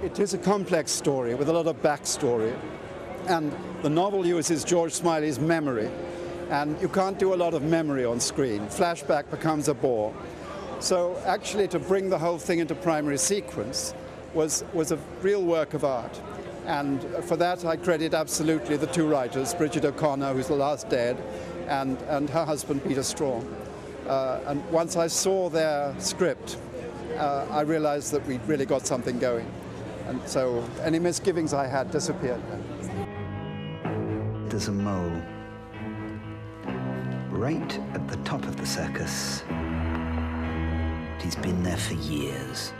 It is a complex story with a lot of backstory, and the novel uses George Smiley's memory, and you can't do a lot of memory on screen. Flashback becomes a bore. So actually to bring the whole thing into primary sequence was a real work of art. And for that I credit absolutely the two writers, Bridget O'Connor, who's the last dead, and her husband Peter Strawn. And once I saw their script, I realized that we'd really got something going. And so any misgivings I had disappeared. There's a mole right at the top of the circus. He's been there for years.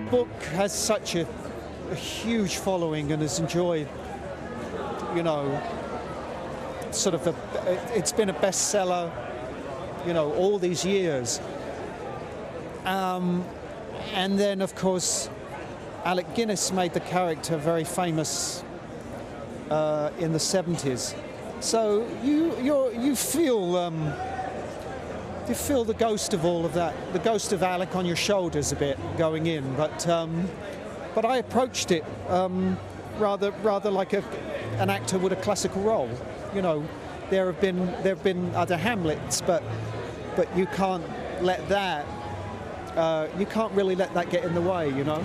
The book has such a huge following and has enjoyed, you know, sort of it's been a bestseller, you know, all these years. And then, of course, Alec Guinness made the character very famous in the 70s. So you feel the ghost of all of that, the ghost of Alec on your shoulders a bit going in. But I approached it rather like an actor would a classical role. You know, there have been other Hamlets, but you can't let that. You can't really let that get in the way, you know.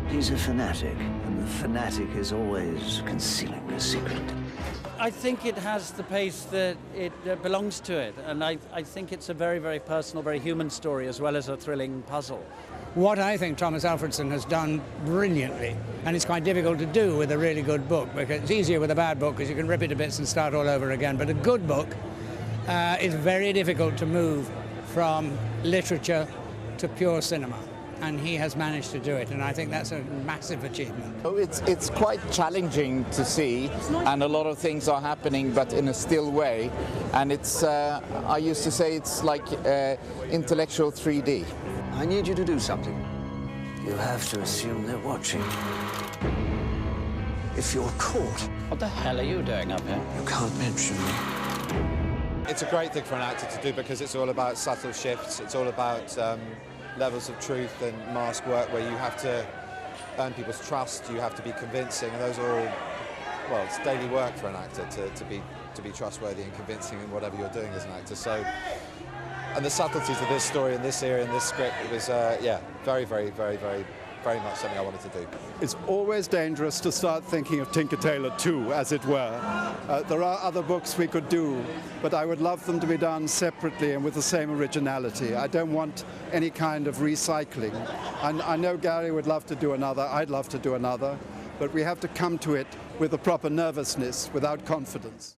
He's a fanatic, and the fanatic is always concealing a secret. I think it has the pace that it belongs to it, and I think it's a very, very personal, very human story, as well as a thrilling puzzle. What I think Thomas Alfredson has done brilliantly, and it's quite difficult to do with a really good book, because it's easier with a bad book because you can rip it to bits and start all over again, but a good book is very difficult to move from literature to pure cinema. And he has managed to do it, and I think that's a massive achievement. It's quite challenging to see, and a lot of things are happening, but in a still way. And it's, I used to say it's like intellectual 3D. I need you to do something. You have to assume they're watching. If you're caught... What the hell are you doing up here? You can't mention me. It's a great thing for an actor to do because it's all about subtle shifts. It's all about levels of truth and mask work where you have to earn people's trust, you have to be convincing, and those are all, well, it's daily work for an actor to be trustworthy and convincing in whatever you're doing as an actor. So, and the subtleties of this story and this era and this script, it was, yeah, very, very, very, very, very much something I wanted to do. It's always dangerous to start thinking of Tinker Tailor 2, as it were. There are other books we could do, but I would love them to be done separately and with the same originality. I don't want any kind of recycling. I know Gary would love to do another, I'd love to do another, but we have to come to it with a proper nervousness, without confidence.